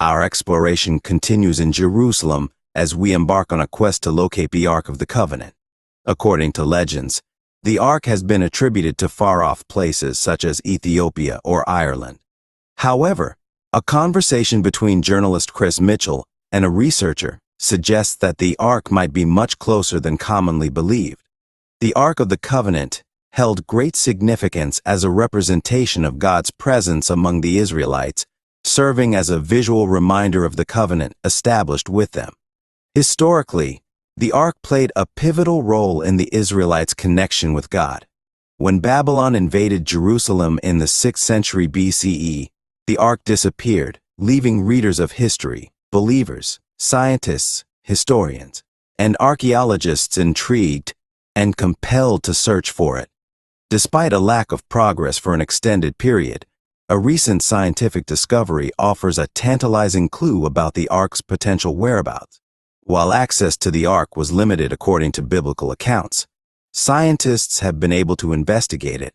Our exploration continues in Jerusalem as we embark on a quest to locate the Ark of the Covenant. According to legends, the Ark has been attributed to far-off places such as Ethiopia or Ireland. However, a conversation between journalist Chris Mitchell and a researcher suggests that the Ark might be much closer than commonly believed. The Ark of the Covenant held great significance as a representation of God's presence among the Israelites, serving as a visual reminder of the covenant established with them. Historically, the Ark played a pivotal role in the Israelites' connection with God. When Babylon invaded Jerusalem in the 6th century BCE, the Ark disappeared, leaving readers of history, believers, scientists, historians, and archaeologists intrigued and compelled to search for it. Despite a lack of progress for an extended period, a recent scientific discovery offers a tantalizing clue about the Ark's potential whereabouts. While access to the Ark was limited according to biblical accounts, scientists have been able to investigate it.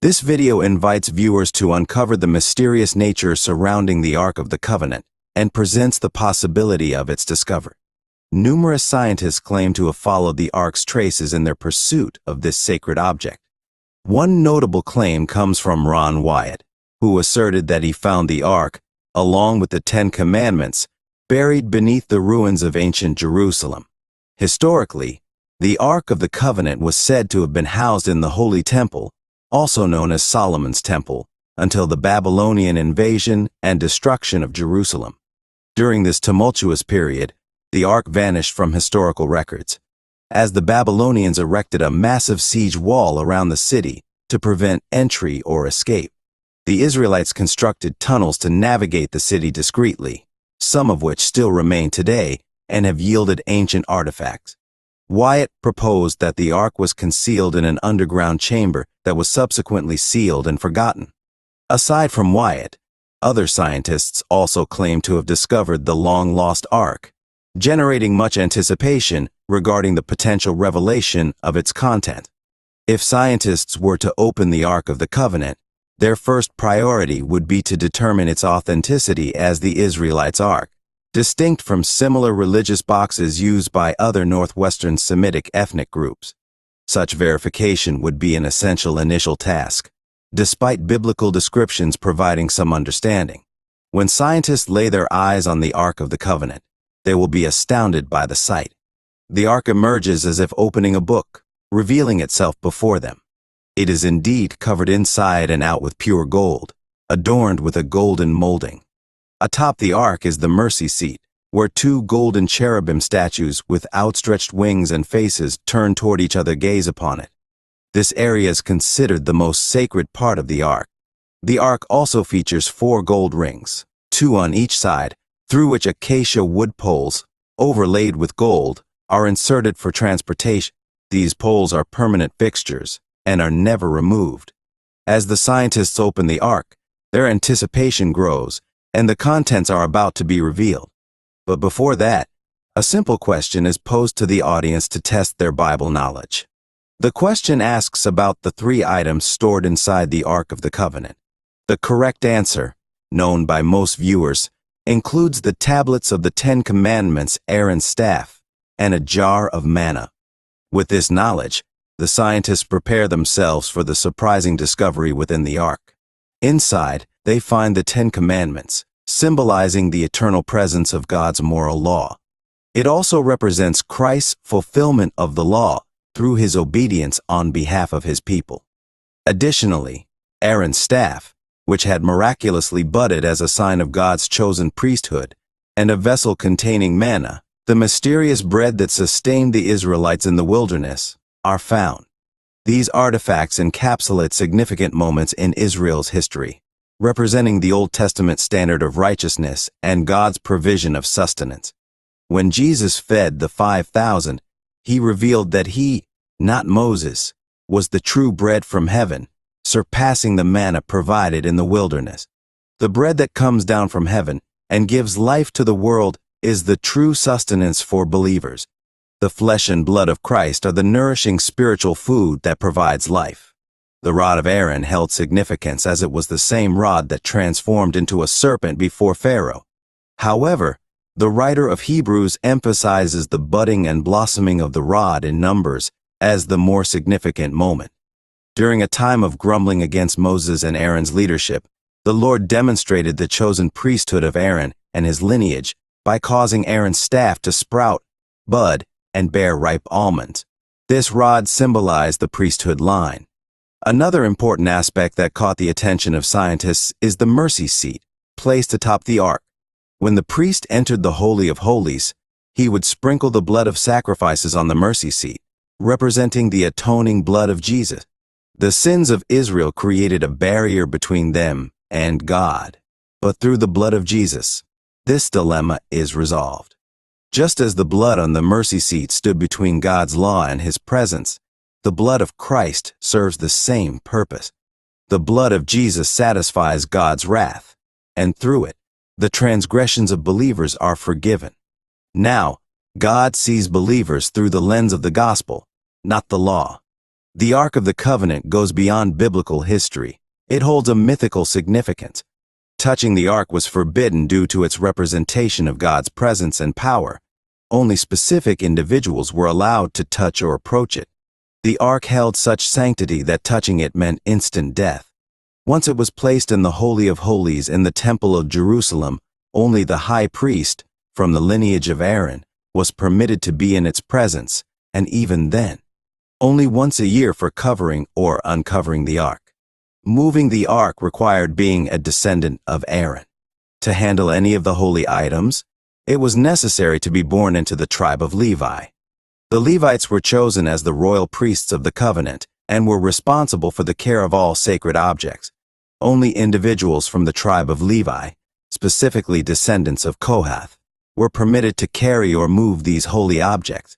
This video invites viewers to uncover the mysterious nature surrounding the Ark of the Covenant and presents the possibility of its discovery. Numerous scientists claim to have followed the Ark's traces in their pursuit of this sacred object. One notable claim comes from Ron Wyatt, who asserted that he found the Ark, along with the Ten Commandments, buried beneath the ruins of ancient Jerusalem. Historically, the Ark of the Covenant was said to have been housed in the Holy Temple, also known as Solomon's Temple, until the Babylonian invasion and destruction of Jerusalem. During this tumultuous period, the Ark vanished from historical records, as the Babylonians erected a massive siege wall around the city to prevent entry or escape. The Israelites constructed tunnels to navigate the city discreetly, some of which still remain today and have yielded ancient artifacts. Wyatt proposed that the Ark was concealed in an underground chamber that was subsequently sealed and forgotten. Aside from Wyatt, other scientists also claim to have discovered the long-lost Ark, generating much anticipation regarding the potential revelation of its content. If scientists were to open the Ark of the Covenant, their first priority would be to determine its authenticity as the Israelites' Ark, distinct from similar religious boxes used by other northwestern Semitic ethnic groups. Such verification would be an essential initial task, despite biblical descriptions providing some understanding. When scientists lay their eyes on the Ark of the Covenant, they will be astounded by the sight. The Ark emerges as if opening a book, revealing itself before them. It is indeed covered inside and out with pure gold, adorned with a golden molding. Atop the Ark is the mercy seat, where two golden cherubim statues with outstretched wings and faces turned toward each other gaze upon it. This area is considered the most sacred part of the Ark. The Ark also features 4 gold rings, 2 on each side, through which acacia wood poles, overlaid with gold, are inserted for transportation. These poles are permanent fixtures and are never removed. As the scientists open the Ark, their anticipation grows, and the contents are about to be revealed. But before that, a simple question is posed to the audience to test their Bible knowledge. The question asks about the 3 items stored inside the Ark of the Covenant. The correct answer, known by most viewers, includes the tablets of the 10 Commandments, Aaron's staff, and a jar of manna. With this knowledge, the scientists prepare themselves for the surprising discovery within the Ark. Inside, they find the 10 Commandments, symbolizing the eternal presence of God's moral law. It also represents Christ's fulfillment of the law through his obedience on behalf of his people. Additionally, Aaron's staff, which had miraculously budded as a sign of God's chosen priesthood, and a vessel containing manna, the mysterious bread that sustained the Israelites in the wilderness, are found. These artifacts encapsulate significant moments in Israel's history, representing the Old Testament standard of righteousness and God's provision of sustenance. When Jesus fed the 5,000, he revealed that he, not Moses, was the true bread from heaven, surpassing the manna provided in the wilderness. The bread that comes down from heaven and gives life to the world is the true sustenance for believers. The flesh and blood of Christ are the nourishing spiritual food that provides life. The rod of Aaron held significance as it was the same rod that transformed into a serpent before Pharaoh. However, the writer of Hebrews emphasizes the budding and blossoming of the rod in Numbers as the more significant moment. During a time of grumbling against Moses and Aaron's leadership, the Lord demonstrated the chosen priesthood of Aaron and his lineage by causing Aaron's staff to sprout, bud, and bear ripe almonds. This rod symbolized the priesthood line. Another important aspect that caught the attention of scientists is the mercy seat, placed atop the ark. When the priest entered the Holy of Holies, he would sprinkle the blood of sacrifices on the mercy seat, representing the atoning blood of Jesus. The sins of Israel created a barrier between them and God, but through the blood of Jesus, this dilemma is resolved. Just as the blood on the mercy seat stood between God's law and his presence, the blood of Christ serves the same purpose. The blood of Jesus satisfies God's wrath, and through it, the transgressions of believers are forgiven. Now, God sees believers through the lens of the gospel, not the law. The Ark of the Covenant goes beyond biblical history. It holds a mythical significance. Touching the ark was forbidden due to its representation of God's presence and power. Only specific individuals were allowed to touch or approach it. The ark held such sanctity that touching it meant instant death. Once it was placed in the Holy of Holies in the Temple of Jerusalem, only the high priest, from the lineage of Aaron, was permitted to be in its presence, and even then, only once a year for covering or uncovering the ark. Moving the ark required being a descendant of Aaron. To handle any of the holy items, it was necessary to be born into the tribe of Levi. The Levites were chosen as the royal priests of the covenant and were responsible for the care of all sacred objects. Only individuals from the tribe of Levi, specifically descendants of Kohath, were permitted to carry or move these holy objects.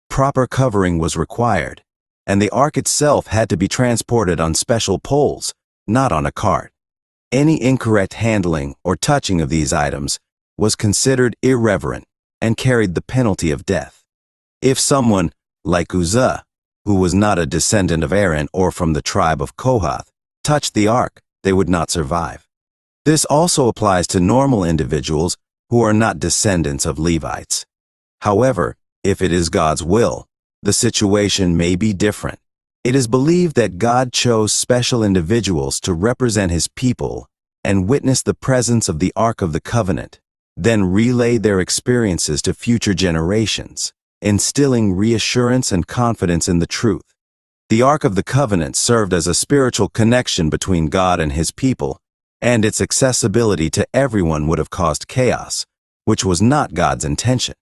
Proper covering was required, and the ark itself had to be transported on special poles, not on a cart. Any incorrect handling or touching of these items was considered irreverent and carried the penalty of death. If someone, like Uzzah, who was not a descendant of Aaron or from the tribe of Kohath, touched the ark, they would not survive. This also applies to normal individuals who are not descendants of Levites. However, if it is God's will, the situation may be different. It is believed that God chose special individuals to represent his people and witness the presence of the Ark of the Covenant, then relay their experiences to future generations, instilling reassurance and confidence in the truth. The Ark of the Covenant served as a spiritual connection between God and his people, and its accessibility to everyone would have caused chaos, which was not God's intention.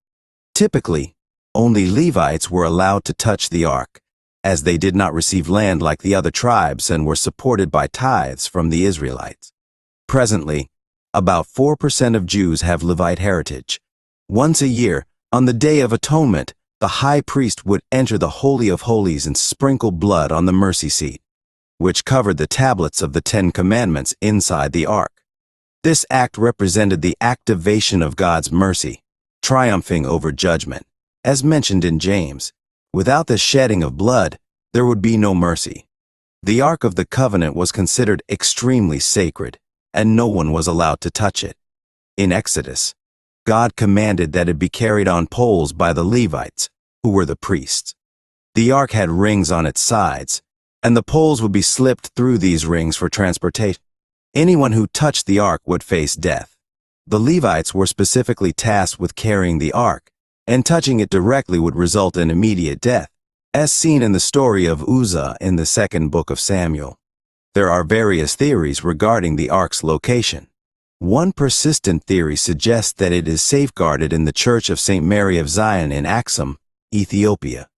Typically, only Levites were allowed to touch the ark, as they did not receive land like the other tribes and were supported by tithes from the Israelites. Presently, about 4% of Jews have Levite heritage. Once a year, on the Day of Atonement, the high priest would enter the Holy of Holies and sprinkle blood on the mercy seat, which covered the tablets of the 10 Commandments inside the ark. This act represented the activation of God's mercy, triumphing over judgment. As mentioned in James, without the shedding of blood, there would be no mercy. The Ark of the Covenant was considered extremely sacred, and no one was allowed to touch it. In Exodus, God commanded that it be carried on poles by the Levites, who were the priests. The ark had rings on its sides, and the poles would be slipped through these rings for transportation. Anyone who touched the ark would face death. The Levites were specifically tasked with carrying the ark, and touching it directly would result in immediate death, as seen in the story of Uzzah in the 2nd book of Samuel. There are various theories regarding the ark's location. One persistent theory suggests that it is safeguarded in the Church of St. Mary of Zion in Axum, Ethiopia.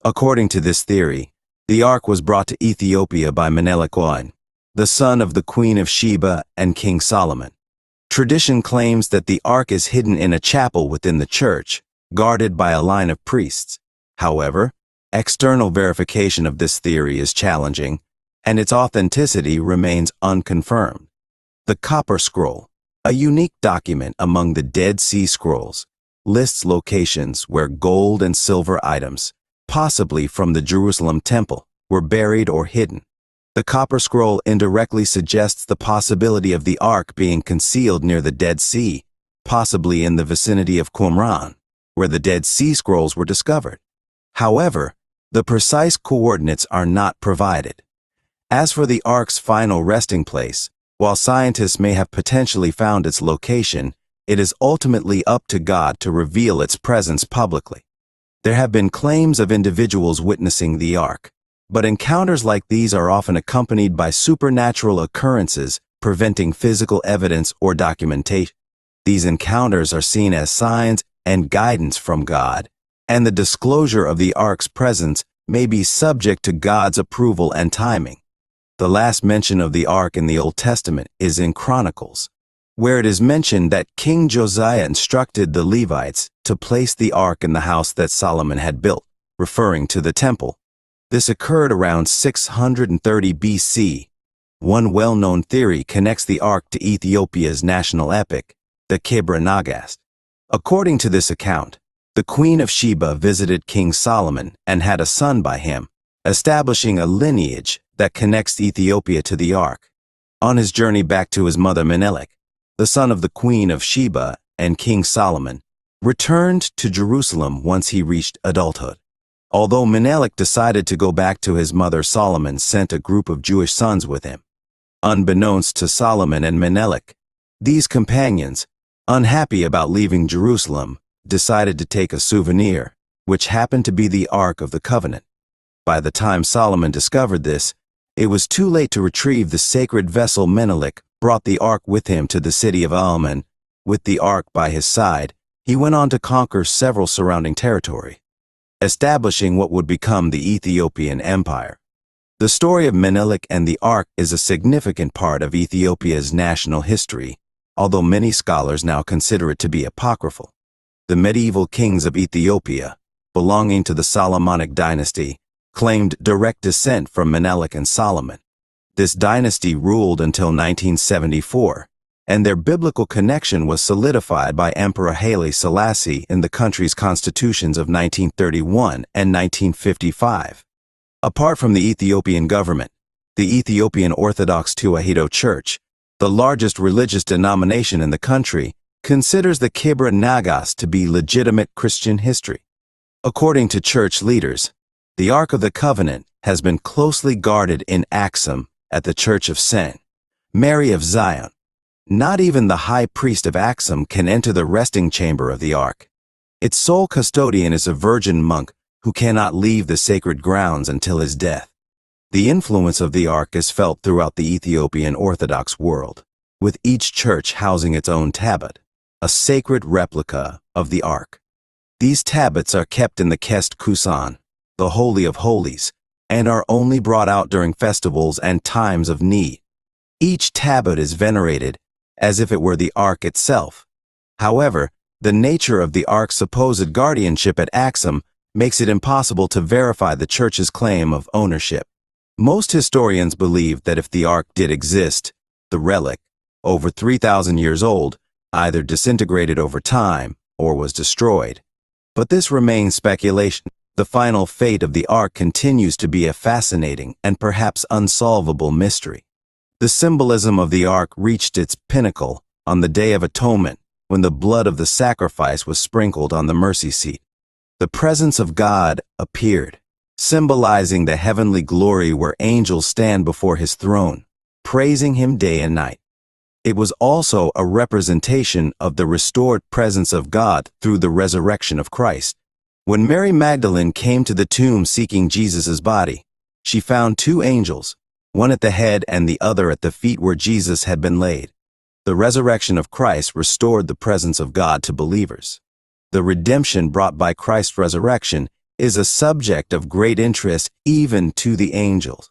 According to this theory, the ark was brought to Ethiopia by Menelik I, the son of the Queen of Sheba and King Solomon. Tradition claims that the ark is hidden in a chapel within the church, guarded by a line of priests. However, external verification of this theory is challenging, and its authenticity remains unconfirmed. The Copper Scroll, a unique document among the Dead Sea Scrolls, lists locations where gold and silver items, possibly from the Jerusalem temple, were buried or hidden. The Copper Scroll indirectly suggests the possibility of the ark being concealed near the Dead Sea, possibly in the vicinity of Qumran, where the Dead Sea Scrolls were discovered. However, the precise coordinates are not provided. As for the Ark's final resting place, while scientists may have potentially found its location, it is ultimately up to God to reveal its presence publicly. There have been claims of individuals witnessing the Ark, but encounters like these are often accompanied by supernatural occurrences, preventing physical evidence or documentation. These encounters are seen as signs and guidance from God, and the disclosure of the Ark's presence may be subject to God's approval and timing. The last mention of the Ark in the Old Testament is in Chronicles, where it is mentioned that King Josiah instructed the Levites to place the Ark in the house that Solomon had built, referring to the temple. This occurred around 630 BC. One well-known theory connects the Ark to Ethiopia's national epic, the Kebra Nagast. According to this account, the Queen of Sheba visited King Solomon and had a son by him, establishing a lineage that connects Ethiopia to the Ark. On his journey back to his mother Menelik, the son of the Queen of Sheba and King Solomon, returned to Jerusalem once he reached adulthood. Although Menelik decided to go back to his mother, Solomon sent a group of Jewish sons with him. Unbeknownst to Solomon and Menelik, these companions, unhappy about leaving Jerusalem, decided to take a souvenir, which happened to be the Ark of the Covenant. By the time Solomon discovered this, it was too late to retrieve the sacred vessel. Menelik brought the Ark with him to the city of Alman. With the Ark by his side, he went on to conquer several surrounding territory, establishing what would become the Ethiopian Empire. The story of Menelik and the Ark is a significant part of Ethiopia's national history, although many scholars now consider it to be apocryphal. The medieval kings of Ethiopia, belonging to the Solomonic dynasty, claimed direct descent from Menelik and Solomon. This dynasty ruled until 1974, and their biblical connection was solidified by Emperor Haile Selassie in the country's constitutions of 1931 and 1955. Apart from the Ethiopian government, the Ethiopian Orthodox Tewahedo Church, the largest religious denomination in the country, considers the Kebra Nagast to be legitimate Christian history. According to church leaders, the Ark of the Covenant has been closely guarded in Axum at the Church of St. Mary of Zion. Not even the high priest of Axum can enter the resting chamber of the Ark. Its sole custodian is a virgin monk who cannot leave the sacred grounds until his death. The influence of the Ark is felt throughout the Ethiopian Orthodox world, with each church housing its own tablet, a sacred replica of the Ark. These tablets are kept in the Kest Kusan, the Holy of Holies, and are only brought out during festivals and times of need. Each tablet is venerated as if it were the Ark itself. However, the nature of the Ark's supposed guardianship at Axum makes it impossible to verify the church's claim of ownership. Most historians believe that if the Ark did exist, the relic, over 3,000 years old, either disintegrated over time or was destroyed. But this remains speculation. The final fate of the Ark continues to be a fascinating and perhaps unsolvable mystery. The symbolism of the Ark reached its pinnacle on the Day of Atonement, when the blood of the sacrifice was sprinkled on the mercy seat. The presence of God appeared, symbolizing the heavenly glory where angels stand before his throne, praising him day and night. It was also a representation of the restored presence of God through the resurrection of Christ. When Mary Magdalene came to the tomb seeking Jesus' body, she found two angels, one at the head and the other at the feet where Jesus had been laid. The resurrection of Christ restored the presence of God to believers. The redemption brought by Christ's resurrection is a subject of great interest even to the angels.